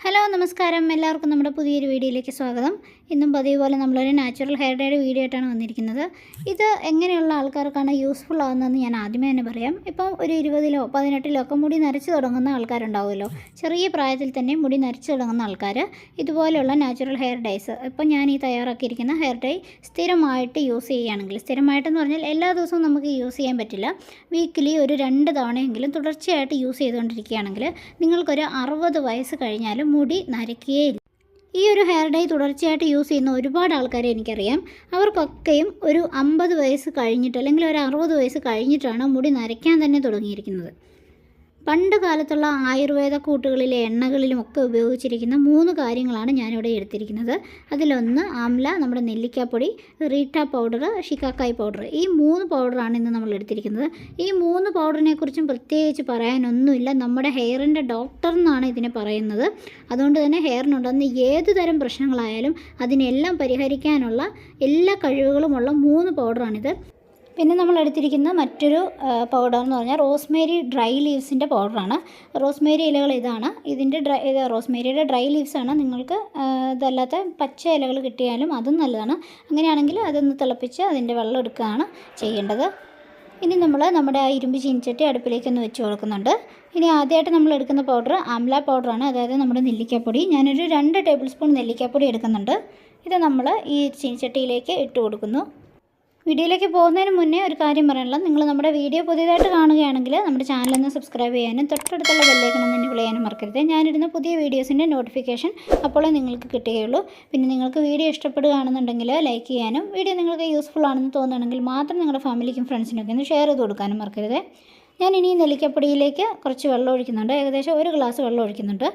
Hello നമസ്കാരം, എല്ലാവർക്കും നമ്മുടെ പുതിയൊരു വീഡിയോയിലേക്ക് സ്വാഗതം. ഇന്നും പതിവ് പോലെ നമ്മളൊരു നാച്ചുറൽ ഹെയർ ഡേയുടെ വീഡിയോ ആയിട്ടാണ് വന്നിരിക്കുന്നത്. ഇത് എങ്ങനെയുള്ള ആൾക്കാർക്കാണ് യൂസ്ഫുൾ ആകുന്നതെന്ന് ഞാൻ ആദ്യമേ തന്നെ പറയാം. ഇപ്പം ഒരു 20-ലോ 18-ലോ ഒക്കെ മുടി നരച്ച് തുടങ്ങുന്ന ആൾക്കാരുണ്ടാവുമല്ലോ. ചെറിയ പ്രായത്തിൽ തന്നെ മുടി നരച്ച് തുടങ്ങുന്ന ആൾക്കാർ ഇതുപോലെയുള്ള നാച്ചുറൽ ഹെയർ ഡേയ്സ്, ഇപ്പം ഞാൻ ഈ തയ്യാറാക്കിയിരിക്കുന്ന ഹെയർ ഡേ സ്ഥിരമായിട്ട് യൂസ് ചെയ്യുകയാണെങ്കിൽ, സ്ഥിരമായിട്ടെന്ന് പറഞ്ഞാൽ എല്ലാ ദിവസവും നമുക്ക് യൂസ് ചെയ്യാൻ പറ്റില്ല, വീക്കിലി ഒരു 2 തവണയെങ്കിലും തുടർച്ചയായിട്ട് യൂസ് ചെയ്തുകൊണ്ടിരിക്കുകയാണെങ്കിൽ നിങ്ങൾക്കൊരു 60 വയസ്സ് കഴിഞ്ഞാലും മുടി നരയ്ക്കുകയില്ല. ഈ ഒരു ഹെയർ ഡൈ തുടർച്ചയായിട്ട് യൂസ് ചെയ്യുന്ന ഒരുപാട് ആൾക്കാരെ എനിക്കറിയാം. അവർക്കൊക്കെയും ഒരു 50 വയസ്സ് കഴിഞ്ഞിട്ട് അല്ലെങ്കിൽ ഒരു 60 വയസ്സ് കഴിഞ്ഞിട്ടാണ് മുടി നരയ്ക്കാൻ തന്നെ തുടങ്ങിയിരിക്കുന്നത്. പണ്ട് കാലത്തുള്ള ആയുർവേദ കൂട്ടുകളിലെ എണ്ണകളിലുമൊക്കെ ഉപയോഗിച്ചിരിക്കുന്ന 3 കാര്യങ്ങളാണ് ഞാനിവിടെ എടുത്തിരിക്കുന്നത്. അതിലൊന്ന് ആംല, നമ്മുടെ നെല്ലിക്കാപ്പൊടി, റീട്ട പൗഡർ, ഷിക്കാക്കായ് പൗഡർ. ഈ 3 പൗഡറാണ് ഇന്ന് നമ്മൾ എടുത്തിരിക്കുന്നത്. ഈ 3 പൗഡറിനെ കുറിച്ചും പ്രത്യേകിച്ച് പറയാനൊന്നുമില്ല. നമ്മുടെ ഹെയറിൻ്റെ ഡോക്ടർ എന്നാണ് ഇതിനെ പറയുന്നത്. അതുകൊണ്ട് തന്നെ ഹെയറിനുണ്ടെന്ന് ഏത് തരം പ്രശ്നങ്ങളായാലും അതിനെല്ലാം പരിഹരിക്കാനുള്ള എല്ലാ കഴിവുകളുമുള്ള 3 പൗഡറാണിത്. പിന്നെ നമ്മൾ എടുത്തിരിക്കുന്ന മറ്റൊരു പൗഡർ എന്ന് പറഞ്ഞാൽ റോസ്മേരി ഡ്രൈ ലീവ്സിൻ്റെ പൗഡറാണ്. റോസ്മേരി ഇലകൾ ഇതാണ്. ഇത് റോസ്മേരിയുടെ ഡ്രൈ ലീവ്സാണ്. നിങ്ങൾക്ക് ഇതല്ലാത്ത പച്ച ഇലകൾ കിട്ടിയാലും അതും നല്ലതാണ്. അങ്ങനെയാണെങ്കിൽ അതൊന്ന് തിളപ്പിച്ച് അതിൻ്റെ വെള്ളം എടുക്കുകയാണ് ചെയ്യേണ്ടത്. ഇനി നമ്മൾ നമ്മുടെ ആ ഇരുമ്പ് ചീനിച്ചട്ടി അടുപ്പിലേക്കൊന്ന് വെച്ച് കൊടുക്കുന്നുണ്ട്. ഇനി ആദ്യമായിട്ട് നമ്മൾ എടുക്കുന്ന പൗഡർ ആംല പൗഡറാണ്, അതായത് നമ്മുടെ നെല്ലിക്കാപ്പൊടി. ഞാനൊരു 2 ടേബിൾ സ്പൂൺ നെല്ലിക്കാപ്പൊടി എടുക്കുന്നുണ്ട്. ഇത് നമ്മൾ ഈ ചീനിച്ചട്ടിയിലേക്ക് ഇട്ട് കൊടുക്കുന്നു. വീഡിയോയിലേക്ക് പോകുന്നതിന് മുന്നേ ഒരു കാര്യം പറയാനുള്ളത്, നിങ്ങൾ നമ്മുടെ വീഡിയോ പുതിയതായിട്ട് കാണുകയാണെങ്കിൽ നമ്മുടെ ചാനലൊന്ന് സബ്സ്ക്രൈബ് ചെയ്യാനും തൊട്ടടുത്തുള്ള ബെല്ലൈക്കൺ ഒന്ന് എനേബിൾ ചെയ്യാനും മറക്കരുത്. ഞാനിടുന്ന പുതിയ വീഡിയോസിൻ്റെ നോട്ടിഫിക്കേഷൻ അപ്പോഴേ നിങ്ങൾക്ക് കിട്ടുകയുള്ളൂ. പിന്നെ നിങ്ങൾക്ക് വീഡിയോ ഇഷ്ടപ്പെടുകയാണെന്നുണ്ടെങ്കിൽ ലൈക്ക് ചെയ്യാനും, വീഡിയോ നിങ്ങൾക്ക് യൂസ്ഫുൾ ആണെന്ന് തോന്നുകയാണെങ്കിൽ മാത്രം നിങ്ങളുടെ ഫാമിലിക്കും ഫ്രണ്ട്സിനൊക്കെ ഒന്ന് ഷെയർ ചെയ്ത് കൊടുക്കാനും മറക്കരുത്. ഞാൻ ഇനി നെല്ലിക്കപ്പൊടിയിലേക്ക് കുറച്ച് വെള്ളം ഒഴിക്കുന്നുണ്ട്. ഏകദേശം 1 ഗ്ലാസ് വെള്ളം ഒഴിക്കുന്നുണ്ട്.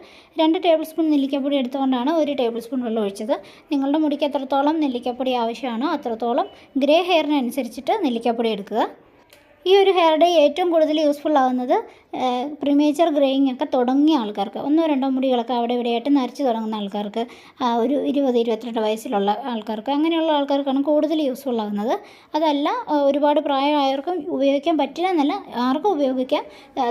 2 ടേബിൾ സ്പൂൺ നെല്ലിക്കപ്പൊടി എടുത്തുകൊണ്ടാണ് 1 ടേബിൾ സ്പൂൺ വെള്ളം ഒഴിച്ചത്. നിങ്ങളുടെ മുടിക്ക് എത്രത്തോളം നെല്ലിക്കപ്പൊടി ആവശ്യമാണോ അത്രത്തോളം ഗ്രേ ഹെയറിനനുസരിച്ചിട്ട് നെല്ലിക്കപ്പൊടി എടുക്കുക. ഈ ഒരു ഹെയർ ഡേ ഏറ്റവും കൂടുതൽ യൂസ്ഫുൾ ആകുന്നത് പ്രീമേച്ചർ ഗ്രേയിങ് ഒക്കെ തുടങ്ങിയ ആൾക്കാർക്ക്, 1-2 മുടികളൊക്കെ അവിടെ ഇവിടെയായിട്ട് നരച്ച് തുടങ്ങുന്ന ആൾക്കാർക്ക്, ഒരു 20-22 വയസ്സിലുള്ള ആൾക്കാർക്ക്, അങ്ങനെയുള്ള ആൾക്കാർക്കാണ് കൂടുതൽ യൂസ്ഫുൾ ആകുന്നത്. അതല്ല ഒരുപാട് പ്രായമായവർക്കും ഉപയോഗിക്കാൻ പറ്റില്ല എന്നല്ല, ആർക്കും ഉപയോഗിക്കാം.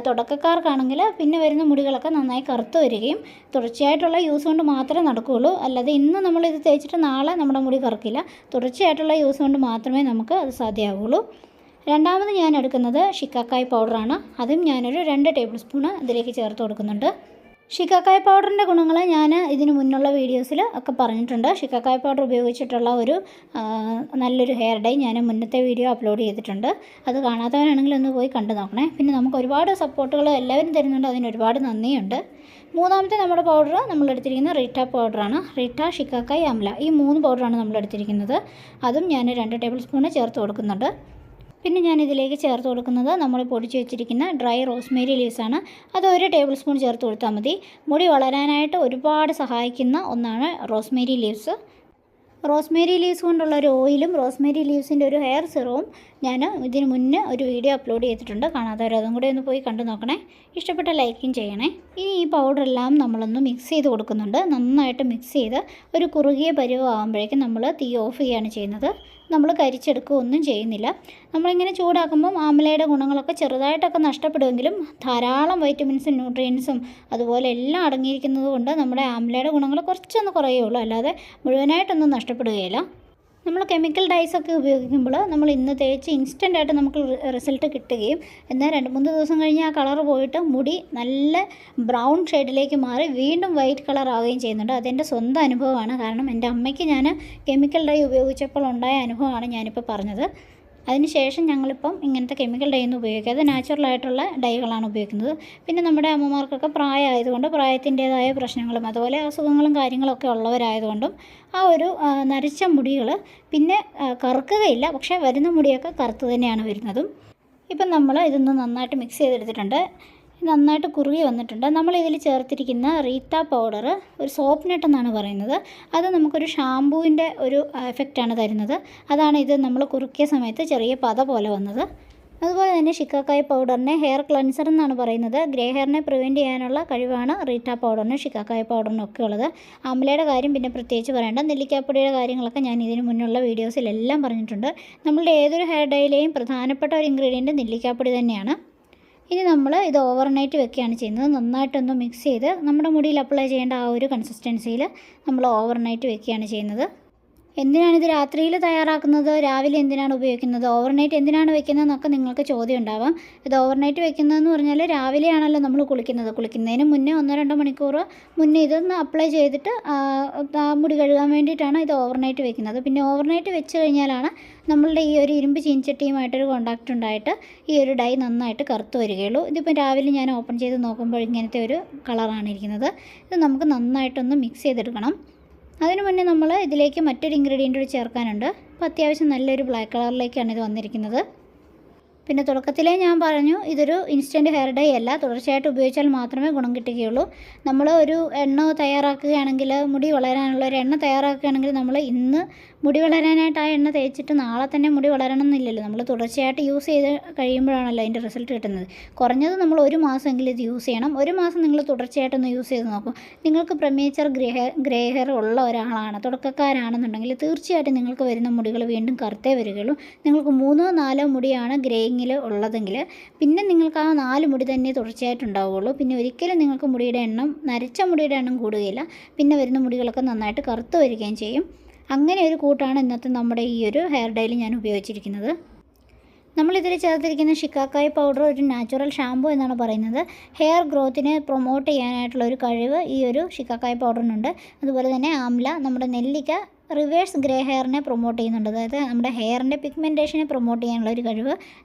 തുടക്കക്കാർക്കാണെങ്കിൽ പിന്നെ വരുന്ന മുടികളൊക്കെ നന്നായി കറുത്ത് വരികയും തുടർച്ചയായിട്ടുള്ള യൂസ് കൊണ്ട് മാത്രമേ നടക്കുകയുള്ളൂ. അല്ലാതെ ഇന്ന് നമ്മളിത് തേച്ചിട്ട് നാളെ നമ്മുടെ മുടി കറുക്കില്ല. തുടർച്ചയായിട്ടുള്ള യൂസ് കൊണ്ട് മാത്രമേ നമുക്ക് അത് സാധ്യമാവുള്ളൂ. രണ്ടാമത് ഞാൻ എടുക്കുന്നത് ഷിക്കാക്കായ് പൗഡറാണ്. അതും ഞാനൊരു 2 ടേബിൾ സ്പൂണ് ഇതിലേക്ക് ചേർത്ത് കൊടുക്കുന്നുണ്ട്. ഷിക്കാക്കായ് പൗഡറിൻ്റെ ഗുണങ്ങൾ ഞാൻ ഇതിന് മുന്നുള്ള വീഡിയോസിൽ ഒക്കെ പറഞ്ഞിട്ടുണ്ട്. ഷിക്കാക്കായ് പൗഡർ ഉപയോഗിച്ചിട്ടുള്ള ഒരു നല്ലൊരു ഹെയർ ഡൈ ഞാൻ മുന്നത്തെ വീഡിയോ അപ്ലോഡ് ചെയ്തിട്ടുണ്ട്. അത് കാണാത്തവരാണെങ്കിൽ ഒന്ന് പോയി കണ്ടു നോക്കണേ. പിന്നെ നമുക്ക് ഒരുപാട് സപ്പോർട്ടുകൾ എല്ലാവരും തരുന്നുണ്ട്, അതിന് ഒരുപാട് നന്ദിയുണ്ട്. മൂന്നാമത്തെ നമ്മുടെ പൗഡർ നമ്മളെടുത്തിരിക്കുന്നത് റീട്ട പൗഡറാണ്. റീട്ട, ഷിക്കാക്കായ്, ആംല, ഈ 3 പൗഡറാണ് നമ്മളെടുത്തിരിക്കുന്നത്. അതും ഞാൻ 2 ടേബിൾ സ്പൂണ് ചേർത്ത് കൊടുക്കുന്നുണ്ട്. പിന്നെ ഞാനിതിലേക്ക് ചേർത്ത് കൊടുക്കുന്നത് നമ്മൾ പൊടിച്ച് വെച്ചിരിക്കുന്ന ഡ്രൈ റോസ്മേരി ലീവ്സാണ്. അത് 1 ടേബിൾ സ്പൂൺ ചേർത്ത് കൊടുത്താൽ മതി. മുടി വളരാനായിട്ട് ഒരുപാട് സഹായിക്കുന്ന ഒന്നാണ് റോസ്മേരി ലീവ്സ്. റോസ്മേരി ലീവ്സ് കൊണ്ടുള്ള ഒരു ഓയിലും റോസ്മേരി ലീവ്സിൻ്റെ ഒരു ഹെയർ സിറവും ഞാൻ ഇതിന് മുന്നേ ഒരു വീഡിയോ അപ്ലോഡ് ചെയ്തിട്ടുണ്ട്. കാണാത്തവർ അതും കൂടെ ഒന്ന് പോയി കണ്ടു നോക്കണേ. ഇഷ്ടപ്പെട്ട ലൈക്കും ചെയ്യണേ. ഇനി ഈ പൗഡറെല്ലാം നമ്മളൊന്ന് മിക്സ് ചെയ്ത് കൊടുക്കുന്നുണ്ട്. നന്നായിട്ട് മിക്സ് ചെയ്ത് ഒരു കുറുകിയ പരുവമാകുമ്പോഴേക്കും നമ്മൾ തീ ഓഫ് ചെയ്യുകയാണ് ചെയ്യുന്നത്. നമ്മൾ കരിച്ചെടുക്കുകയൊന്നും ചെയ്യുന്നില്ല. നമ്മളിങ്ങനെ ചൂടാക്കുമ്പം ആംലയുടെ ഗുണങ്ങളൊക്കെ ചെറുതായിട്ടൊക്കെ നഷ്ടപ്പെടുമെങ്കിലും ധാരാളം വൈറ്റമിൻസും ന്യൂട്രിയൻസും അതുപോലെ എല്ലാം അടങ്ങിയിരിക്കുന്നത് കൊണ്ട് നമ്മുടെ ആംലയുടെ ഗുണങ്ങൾ കുറച്ചൊന്ന് കുറയുള്ളൂ, അല്ലാതെ മുഴുവനായിട്ടൊന്നും നഷ്ടപ്പെടുകയില്ല. നമ്മൾ കെമിക്കൽ ഡൈസൊക്കെ ഉപയോഗിക്കുമ്പോൾ നമ്മൾ ഇന്ന് തേച്ച് ഇൻസ്റ്റൻ്റായിട്ട് നമുക്ക് റിസൾട്ട് കിട്ടുകയും എന്നാൽ 2-3 ദിവസം കഴിഞ്ഞ് ആ കളർ പോയിട്ട് മുടി നല്ല ബ്രൗൺ ഷെയ്ഡിലേക്ക് മാറി വീണ്ടും വൈറ്റ് കളർ ആവുകയും ചെയ്യുന്നുണ്ട്. അതെൻ്റെ സ്വന്തം അനുഭവമാണ്. കാരണം എൻ്റെ അമ്മയ്ക്ക് ഞാൻ കെമിക്കൽ ഡൈ ഉപയോഗിച്ചപ്പോൾ ഉണ്ടായ അനുഭവമാണ് ഞാനിപ്പോൾ പറഞ്ഞത്. അതിനുശേഷം ഞങ്ങളിപ്പം ഇങ്ങനത്തെ കെമിക്കൽ ഡൈ ഒന്നും ഉപയോഗിക്കാതെ നാച്ചുറലായിട്ടുള്ള ഡൈകളാണ് ഉപയോഗിക്കുന്നത്. പിന്നെ നമ്മുടെ അമ്മമാർക്കൊക്കെ പ്രായമായതുകൊണ്ട് പ്രായത്തിൻ്റേതായ പ്രശ്നങ്ങളും അതുപോലെ അസുഖങ്ങളും കാര്യങ്ങളൊക്കെ ഉള്ളവരായതുകൊണ്ടും ആ ഒരു നരച്ച മുടികൾ പിന്നെ കറുക്കുകയില്ല, പക്ഷേ വരുന്ന മുടിയൊക്കെ കറുത്ത് തന്നെയാണ് വരുന്നതും. ഇപ്പം നമ്മൾ ഇതൊന്ന് നന്നായിട്ട് മിക്സ് ചെയ്തെടുത്തിട്ടുണ്ട്. നന്നായിട്ട് കുറുകി വന്നിട്ടുണ്ട്. നമ്മളിതിൽ ചേർത്തിരിക്കുന്ന റീട്ട പൗഡർ ഒരു സോപ്പ് നട്ട് എന്നാണ് പറയുന്നത്. അത് നമുക്കൊരു ഷാമ്പൂവിൻ്റെ ഒരു എഫക്റ്റാണ് തരുന്നത്. അതാണ് ഇത് നമ്മൾ കുറുക്കിയ സമയത്ത് ചെറിയ പത പോലെ വന്നത്. അതുപോലെ തന്നെ ഷിക്കാക്കായ് പൗഡറിനെ ഹെയർ ക്ലൻസർ എന്നാണ് പറയുന്നത്. ഗ്രേ ഹെയറിനെ പ്രിവെൻറ്റ് ചെയ്യാനുള്ള കഴിവാണ് റീട്ട പൗഡറിനും ഷിക്കാക്കായ് പൗഡറിനും ഒക്കെ ഉള്ളത്. ആംലയുടെ കാര്യം പിന്നെ പ്രത്യേകിച്ച് പറയേണ്ട. നെല്ലിക്കാപ്പൊടിയുടെ കാര്യങ്ങളൊക്കെ ഞാൻ ഇതിന് മുന്നുള്ള വീഡിയോസിലെല്ലാം പറഞ്ഞിട്ടുണ്ട്. നമ്മളുടെ ഏതൊരു ഹെയർ ഡൈയിലെയും പ്രധാനപ്പെട്ട ഒരു ഇൻഗ്രീഡിയൻറ്റ് നെല്ലിക്കാപ്പൊടി തന്നെയാണ്. ഇനി നമ്മൾ ഇത് ഓവർനൈറ്റ് വെക്കുകയാണ് ചെയ്യുന്നത്. നന്നായിട്ടൊന്ന് മിക്സ് ചെയ്ത് നമ്മുടെ മുടിയിൽ അപ്ലൈ ചെയ്യേണ്ട ആ ഒരു കൺസിസ്റ്റൻസിയിൽ നമ്മൾ ഓവർനൈറ്റ് വെക്കുകയാണ് ചെയ്യുന്നത്. എന്തിനാണിത് രാത്രിയിൽ തയ്യാറാക്കുന്നത്, രാവിലെ എന്തിനാണ് ഉപയോഗിക്കുന്നത്, ഓവർനൈറ്റ് എന്തിനാണ് വെക്കുന്നതെന്നൊക്കെ നിങ്ങൾക്ക് ചോദ്യം ഉണ്ടാവാം. ഇത് ഓവർനൈറ്റ് വെക്കുന്നതെന്ന് പറഞ്ഞാൽ രാവിലെയാണല്ലോ നമ്മൾ കുളിക്കുന്നത്. കുളിക്കുന്നതിന് മുന്നേ 1-2 മണിക്കൂർ മുന്നേ ഇതൊന്ന് അപ്ലൈ ചെയ്തിട്ട് മുടി കഴുകാൻ വേണ്ടിയിട്ടാണ് ഇത് ഓവർനൈറ്റ് വെക്കുന്നത്. പിന്നെ ഓവർനൈറ്റ് വെച്ച് കഴിഞ്ഞാലാണ് നമ്മളുടെ ഈ ഒരു ഇരുമ്പ് ചീൻചട്ടിയുമായിട്ടൊരു കോണ്ടാക്റ്റ് ഉണ്ടായിട്ട് ഈ ഒരു ഡൈ നന്നായിട്ട് കറുത്ത് വരികയുള്ളൂ. ഇതിപ്പോൾ രാവിലെ ഞാൻ ഓപ്പൺ ചെയ്ത് നോക്കുമ്പോൾ ഇങ്ങനത്തെ ഒരു കളറാണ് ഇരിക്കുന്നത്. ഇത് നമുക്ക് നന്നായിട്ടൊന്ന് മിക്സ് ചെയ്തെടുക്കണം. അതിനു മുന്നേ നമ്മൾ ഇതിലേക്ക് മറ്റൊരു ഇൻഗ്രീഡിയൻ്റ് കൂടി ചേർക്കാനുണ്ട്. അപ്പോൾ അത്യാവശ്യം നല്ലൊരു ബ്ലാക്ക് കളറിലേക്കാണ് ഇത് വന്നിരിക്കുന്നത്. പിന്നെ തുടക്കത്തിലേ ഞാൻ പറഞ്ഞു ഇതൊരു ഇൻസ്റ്റൻറ്റ് ഹെയർ ഡൈ അല്ല, തുടർച്ചയായിട്ട് ഉപയോഗിച്ചാൽ മാത്രമേ ഗുണം കിട്ടുകയുള്ളൂ. നമ്മൾ ഒരു എണ്ണ തയ്യാറാക്കുകയാണെങ്കിൽ, മുടി വളരാനുള്ള ഒരു എണ്ണ തയ്യാറാക്കുകയാണെങ്കിൽ നമ്മൾ ഇന്ന് മുടി വളരാനായിട്ട് ആ എണ്ണ തേച്ചിട്ട് നാളെ തന്നെ മുടി വളരണം എന്നില്ലല്ലോ. നമ്മൾ തുടർച്ചയായിട്ട് യൂസ് ചെയ്ത് കഴിയുമ്പോഴാണല്ലോ അതിൻ്റെ റിസൾട്ട് കിട്ടുന്നത്. കുറഞ്ഞത് നമ്മൾ 1 മാസമെങ്കിലും ഇത് യൂസ് ചെയ്യണം. 1 മാസം നിങ്ങൾ തുടർച്ചയായിട്ടൊന്ന് യൂസ് ചെയ്ത് നോക്കും. നിങ്ങൾക്ക് പ്രെമേച്ചർ ഗ്രേ ഹെയർ ഉള്ള ഒരാളാണ്, തുടക്കക്കാരാണെന്നുണ്ടെങ്കിൽ തീർച്ചയായിട്ടും നിങ്ങൾക്ക് വരുന്ന മുടികൾ വീണ്ടും കറുത്തേ വരികയുള്ളൂ. നിങ്ങൾക്ക് 3-4 മുടിയാണ് ഗ്രേയിങ്ങിൽ ഉള്ളതെങ്കിൽ പിന്നെ നിങ്ങൾക്ക് ആ 4 മുടി തന്നെ തുടർച്ചയായിട്ടുണ്ടാവുകയുള്ളൂ. പിന്നെ ഒരിക്കലും നിങ്ങൾക്ക് മുടിയുടെ എണ്ണം, നരച്ച മുടിയുടെ എണ്ണം കൂടുകയില്ല. പിന്നെ വരുന്ന മുടികളൊക്കെ നന്നായിട്ട് കറുത്ത് വരികയും ചെയ്യും. അങ്ങനെ ഒരു കൂട്ടാണ് ഇന്നത്തെ നമ്മുടെ ഈ ഒരു ഹെയർ ഡൈയിൽ ഞാൻ ഉപയോഗിച്ചിരിക്കുന്നത്. നമ്മളിതിൽ ചേർത്തിരിക്കുന്ന ഷിക്കാക്കായ് പൗഡർ ഒരു നാച്ചുറൽ ഷാമ്പൂ എന്നാണ് പറയുന്നത്. ഹെയർ ഗ്രോത്തിനെ പ്രൊമോട്ട് ചെയ്യാനായിട്ടുള്ള ഒരു കഴിവ് ഈ ഒരു ഷിക്കാക്കായ് പൗഡറിനുണ്ട്. അതുപോലെ തന്നെ ആംല, നമ്മുടെ നെല്ലിക്ക റിവേഴ്സ് ഗ്രേ ഹെയറിനെ പ്രൊമോട്ട് ചെയ്യുന്നുണ്ട്. അതായത് നമ്മുടെ ഹെയറിൻ്റെ പിഗ്മെൻറ്റേഷനെ പ്രൊമോട്ട് ചെയ്യാനുള്ള ഒരു കഴിവ്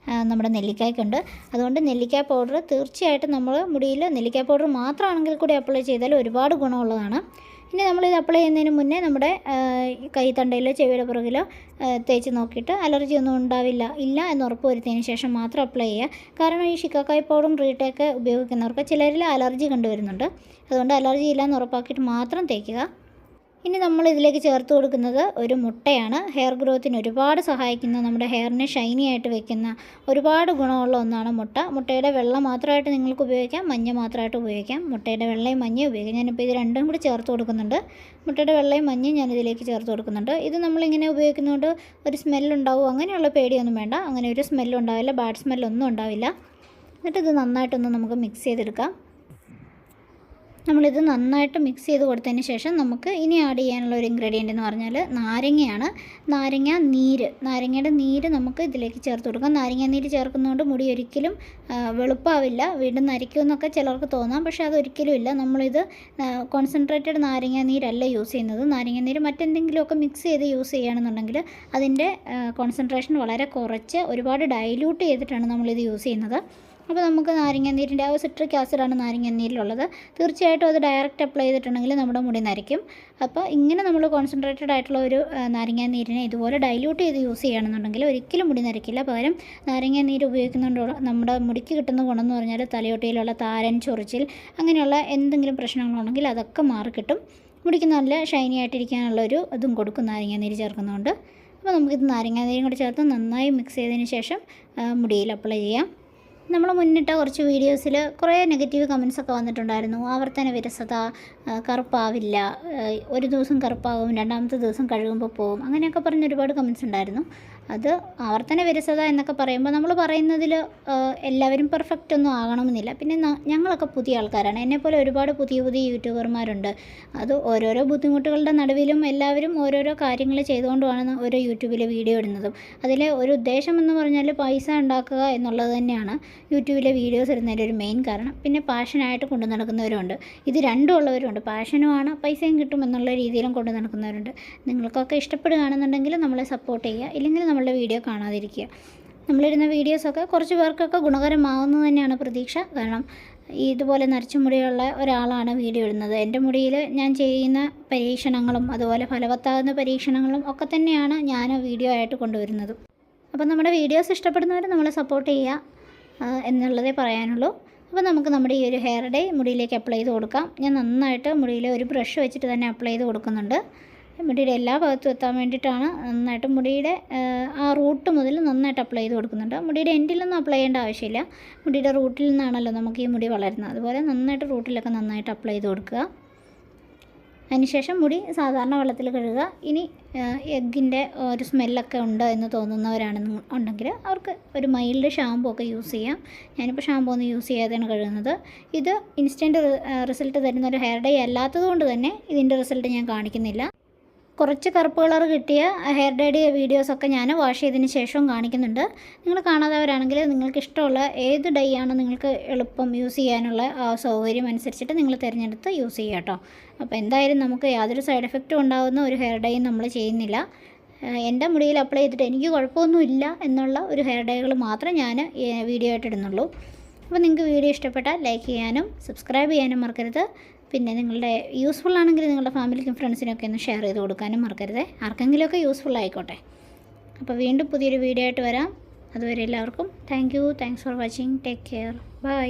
നമ്മുടെ നെല്ലിക്കായ്ക്കുണ്ട്. അതുകൊണ്ട് നെല്ലിക്ക പൗഡർ തീർച്ചയായിട്ടും നമ്മൾ മുടിയിൽ നെല്ലിക്ക പൗഡർ മാത്രമാണെങ്കിൽ കൂടി അപ്ലൈ ചെയ്താൽ ഒരുപാട് ഗുണമുള്ളതാണ്. ഇനി നമ്മളിത് അപ്ലൈ ചെയ്യുന്നതിന് മുന്നേ നമ്മുടെ കൈത്തണ്ടയിലോ ചെവിയുടെ പുറകിലോ തേച്ച് നോക്കിയിട്ട് അലർജി ഒന്നും ഇല്ല എന്ന് ഉറപ്പ് വരുത്തിയതിന് ശേഷം മാത്രം അപ്ലൈ ചെയ്യുക. കാരണം ഈ ഷിക്കാക്കായ് പൗഡറും റീടേക്ക് ഉപയോഗിക്കുന്നവർക്ക് ചിലരിൽ അലർജി കണ്ടുവരുന്നുണ്ട്. അതുകൊണ്ട് അലർജി ഇല്ലയെന്ന് ഉറപ്പാക്കിയിട്ട് മാത്രം തേക്കുക. ഇനി നമ്മൾ ഇതിലേക്ക് ചേർത്ത് കൊടുക്കുന്നത് ഒരു മുട്ടയാണ്. ഹെയർ ഗ്രോത്തിന് ഒരുപാട് സഹായിക്കുന്ന, നമ്മുടെ ഹെയറിനെ ഷൈനി ആയിട്ട് വെക്കുന്ന ഒരുപാട് ഗുണമുള്ള ഒന്നാണ് മുട്ട. മുട്ടയുടെ വെള്ള മാത്രമായിട്ട് നിങ്ങൾക്ക് ഉപയോഗിക്കാം, മഞ്ഞ മാത്രമായിട്ട് ഉപയോഗിക്കാം. മുട്ടയുടെ വെള്ളയും മഞ്ഞയും ഉപയോഗിക്കാം. ഞാനിപ്പോൾ ഇത് രണ്ടും കൂടി ചേർത്ത് കൊടുക്കുന്നുണ്ട്. മുട്ടയുടെ വെള്ളയും മഞ്ഞയും ഞാനിതിലേക്ക് ചേർത്ത് കൊടുക്കുന്നുണ്ട്. ഇത് നമ്മളിങ്ങനെ ഉപയോഗിക്കുന്നതുകൊണ്ട് ഒരു സ്മെല്ലുണ്ടാവും, അങ്ങനെയുള്ള പേടിയൊന്നും വേണ്ട. അങ്ങനെ ഒരു സ്മെല്ലും ഉണ്ടാവില്ല, ബാഡ് സ്മെല്ലൊന്നും ഉണ്ടാവില്ല. എന്നിട്ട് ഇത് നന്നായിട്ടൊന്ന് നമുക്ക് മിക്സ് ചെയ്തെടുക്കാം. നമ്മളിത് നന്നായിട്ട് മിക്സ് ചെയ്ത് കൊടുത്തതിന് ശേഷം നമുക്ക് ഇനി ആഡ് ചെയ്യാനുള്ള ഒരു ഇൻഗ്രീഡിയൻ്റ് എന്ന് പറഞ്ഞാൽ നാരങ്ങയാണ്. നാരങ്ങയുടെ നീര് നമുക്ക് ഇതിലേക്ക് ചേർത്ത് കൊടുക്കാം. നാരങ്ങ നീര് ചേർക്കുന്നതുകൊണ്ട് മുടി ഒരിക്കലും വെളുപ്പാവില്ല, വീണ്ടും നരയ്ക്കുമെന്നൊക്കെ ചിലർക്ക് തോന്നാം. പക്ഷേ അതൊരിക്കലും ഇല്ല. നമ്മളിത് കോൺസെൻട്രേറ്റഡ് നാരങ്ങ നീരല്ല യൂസ് ചെയ്യുന്നത്. നാരങ്ങ നീര് മറ്റെന്തെങ്കിലുമൊക്കെ മിക്സ് ചെയ്ത് യൂസ് ചെയ്യുകയാണെന്നുണ്ടെങ്കിൽ അതിൻ്റെ കോൺസെൻട്രേഷൻ വളരെ കുറച്ച്, ഒരുപാട് ഡൈല്യൂട്ട് ചെയ്തിട്ടാണ് നമ്മളിത് യൂസ് ചെയ്യുന്നത്. അപ്പോൾ നമുക്ക് നാരങ്ങാനീരിൻ്റെ ആ സിട്രിക് ആസിഡാണ് നാരങ്ങാനീരിലുള്ളത്. തീർച്ചയായിട്ടും അത് ഡയറക്റ്റ് അപ്ലൈ ചെയ്തിട്ടുണ്ടെങ്കിൽ നമ്മുടെ മുടി നരയ്ക്കും. അപ്പോൾ ഇങ്ങനെ നമ്മൾ കോൺസെൻട്രേറ്റഡ് ആയിട്ടുള്ള ഒരു നാരങ്ങാനീരിനെ ഇതുപോലെ ഡൈല്യൂട്ട് ചെയ്ത് യൂസ് ചെയ്യുകയാണെന്നുണ്ടെങ്കിൽ ഒരിക്കലും മുടി നരയ്ക്കില്ല. പകരം നാരങ്ങാനീര് ഉപയോഗിക്കുന്നതുകൊണ്ട് നമ്മുടെ മുടിക്ക് കിട്ടുന്ന ഗുണമെന്ന് പറഞ്ഞാൽ തലയോട്ടിയിലുള്ള താരൻ, ചൊറിച്ചിൽ, അങ്ങനെയുള്ള എന്തെങ്കിലും പ്രശ്നങ്ങളുണ്ടെങ്കിൽ അതൊക്കെ മാറിക്കിട്ടും. മുടിക്ക് നല്ല ഷൈനി ആയിട്ടിരിക്കാനുള്ളൊരു ഇതും കൊടുക്കും നാരങ്ങാനീര് ചേർക്കുന്നതുകൊണ്ട്. അപ്പോൾ നമുക്കിത് നാരങ്ങാനീരും കൂടി ചേർത്ത് നന്നായി മിക്സ് ചെയ്തതിന് ശേഷം മുടിയിൽ അപ്ലൈ ചെയ്യാം. നമ്മൾ മുന്നിട്ട കുറച്ച് വീഡിയോസിൽ കുറേ നെഗറ്റീവ് കമൻസൊക്കെ വന്നിട്ടുണ്ടായിരുന്നു. ആവർത്തന വിരസത, കറുപ്പാവില്ല, ഒരു ദിവസം കറുപ്പാകും, രണ്ടാമത്തെ ദിവസം കഴുകുമ്പോൾ പോകും, അങ്ങനെയൊക്കെ പറഞ്ഞ് ഒരുപാട് കമൻസ് ഉണ്ടായിരുന്നു. അത് ആവർത്തന വിരസത എന്നൊക്കെ പറയുമ്പോൾ നമ്മൾ പറയുന്നതിൽ എല്ലാവരും പെർഫെക്റ്റ് ഒന്നും ആകണമെന്നില്ല. പിന്നെ ഞങ്ങളൊക്കെ പുതിയ ആൾക്കാരാണ്. എന്നെപ്പോലെ ഒരുപാട് പുതിയ യൂട്യൂബർമാരുണ്ട്. അത് ഓരോരോ ബുദ്ധിമുട്ടുകളുടെ നടുവിലും എല്ലാവരും ഓരോരോ കാര്യങ്ങൾ ചെയ്തുകൊണ്ടുമാണ് ഓരോ യൂട്യൂബിൽ വീഡിയോ ഇടുന്നതും. അതിലെ ഒരു ഉദ്ദേശം എന്ന് പറഞ്ഞാൽ പൈസ ഉണ്ടാക്കുക എന്നുള്ളത് തന്നെയാണ് യൂട്യൂബിലെ വീഡിയോസ് ഇടുന്നതിൻ്റെ ഒരു മെയിൻ കാരണം. പിന്നെ പാഷനായിട്ട് കൊണ്ടു നടക്കുന്നവരുണ്ട്. ഇത് രണ്ടും ഉള്ളവരുണ്ട്. പാഷനുമാണ്, പൈസയും കിട്ടും എന്നുള്ള രീതിയിലും കൊണ്ടു നടക്കുന്നവരുണ്ട്. നിങ്ങൾക്കൊക്കെ ഇഷ്ടപ്പെടുകയാണെന്നുണ്ടെങ്കിൽ നമ്മളെ സപ്പോർട്ട് ചെയ്യുക, ഇല്ലെങ്കിൽ നമ്മളുടെ വീഡിയോ കാണാതിരിക്കുക. നമ്മളിടുന്ന വീഡിയോസൊക്കെ കുറച്ച് പേർക്കൊക്കെ ഗുണകരമാകുന്നത് തന്നെയാണ് പ്രതീക്ഷ. കാരണം ഇതുപോലെ നരച്ച മുടിയുള്ള ഒരാളാണ് വീഡിയോ ഇടുന്നത്. എൻ്റെ മുടിയിൽ ഞാൻ ചെയ്യുന്ന പരീക്ഷണങ്ങളും അതുപോലെ ഫലവത്താകുന്ന പരീക്ഷണങ്ങളും ഒക്കെ തന്നെയാണ് ഞാൻ വീഡിയോ ആയിട്ട് കൊണ്ടുവരുന്നത്. അപ്പോൾ നമ്മുടെ വീഡിയോസ് ഇഷ്ടപ്പെടുന്നവർ നമ്മളെ സപ്പോർട്ട് ചെയ്യുക എന്നുള്ളതേ പറയാനുള്ളൂ. അപ്പോൾ നമുക്ക് നമ്മുടെ ഈ ഒരു ഹെയർ ഡേ മുടിയിലേക്ക് അപ്ലൈ ചെയ്ത് കൊടുക്കാം. ഞാൻ നന്നായിട്ട് മുടിയിൽ ഒരു ബ്രഷ് വെച്ചിട്ട് തന്നെ അപ്ലൈ ചെയ്ത് കൊടുക്കുന്നുണ്ട്. മുടിയുടെ എല്ലാ ഭാഗത്തും എത്താൻ വേണ്ടിയിട്ടാണ് നന്നായിട്ട് മുടിയുടെ ആ റൂട്ട് മുതൽ നന്നായിട്ട് അപ്ലൈ ചെയ്ത് കൊടുക്കുന്നുണ്ട്. മുടിയുടെ എൻഡിലൊന്നും അപ്ലൈ ചെയ്യേണ്ട ആവശ്യമില്ല. മുടിയുടെ റൂട്ടിൽ നിന്നാണല്ലോ നമുക്ക് ഈ മുടി വളരുന്നത്. അതുപോലെ നന്നായിട്ട് റൂട്ടിലൊക്കെ നന്നായിട്ട് അപ്ലൈ ചെയ്ത് കൊടുക്കുക. അതിനുശേഷം മുടി സാധാരണ വെള്ളത്തിൽ കഴുകുക. ഇനി എഗ്ഗിൻ്റെ ഒരു സ്മെല്ലൊക്കെ ഉണ്ട് എന്ന് തോന്നുന്നവരാണെന്നുണ്ടെങ്കിൽ അവർക്ക് ഒരു മൈൽഡ് ഷാമ്പൂ ഒക്കെ യൂസ് ചെയ്യാം. ഞാനിപ്പോൾ ഷാമ്പൂ ഒന്നും യൂസ് ചെയ്യാതെയാണ് കഴുകുന്നത്. ഇത് ഇൻസ്റ്റൻറ്റ് റിസൾട്ട് തരുന്ന ഒരു ഹെയർ ഡൈ അല്ലാത്തത് കൊണ്ട് തന്നെ ഇതിൻ്റെ റിസൾട്ട് ഞാൻ കാണിക്കുന്നില്ല. കുറച്ച് കറുപ്പ് കളർ കിട്ടിയ ഹെയർ ഡൈയുടെ വീഡിയോസൊക്കെ ഞാൻ വാഷ് ചെയ്തതിന് ശേഷവും കാണിക്കുന്നുണ്ട്. നിങ്ങൾ കാണാത്തവരാണെങ്കിൽ നിങ്ങൾക്ക് ഇഷ്ടമുള്ള ഏത് ഡൈ ആണോ നിങ്ങൾക്ക് എളുപ്പം യൂസ് ചെയ്യാനുള്ള സൗകര്യം അനുസരിച്ചിട്ട് നിങ്ങൾ തിരഞ്ഞെടുത്ത് യൂസ് ചെയ്യുക കേട്ടോ. അപ്പോൾ എന്തായാലും നമുക്ക് യാതൊരു സൈഡ് എഫക്റ്റും ഉണ്ടാകുന്ന ഒരു ഹെയർ ഡൈയും നമ്മൾ ചെയ്യുന്നില്ല. എൻ്റെ മുടിയിൽ അപ്ലൈ ചെയ്തിട്ട് എനിക്ക് കുഴപ്പമൊന്നുമില്ല എന്നുള്ള ഒരു ഹെയർ ഡൈകൾ മാത്രം ഞാൻ വീഡിയോ ആയിട്ട് ഇടുന്നുള്ളൂ. അപ്പോൾ നിങ്ങൾക്ക് വീഡിയോ ഇഷ്ടപ്പെട്ടാൽ ലൈക്ക് ചെയ്യാനും സബ്സ്ക്രൈബ് ചെയ്യാനും മറക്കരുത്. പിന്നെ നിങ്ങളുടെ യൂസ്ഫുൾ ആണെങ്കിൽ നിങ്ങളുടെ ഫാമിലിക്കും ഫ്രണ്ട്സിനൊക്കെ ഒന്ന് ഷെയർ ചെയ്ത് കൊടുക്കാനും മറക്കരുത്. ആർക്കെങ്കിലുമൊക്കെ യൂസ്ഫുൾ ആയിക്കോട്ടെ. അപ്പോൾ വീണ്ടും പുതിയൊരു വീഡിയോ ആയിട്ട് വരാം. അതുവരെ എല്ലാവർക്കും thanks for watching. Take care. By.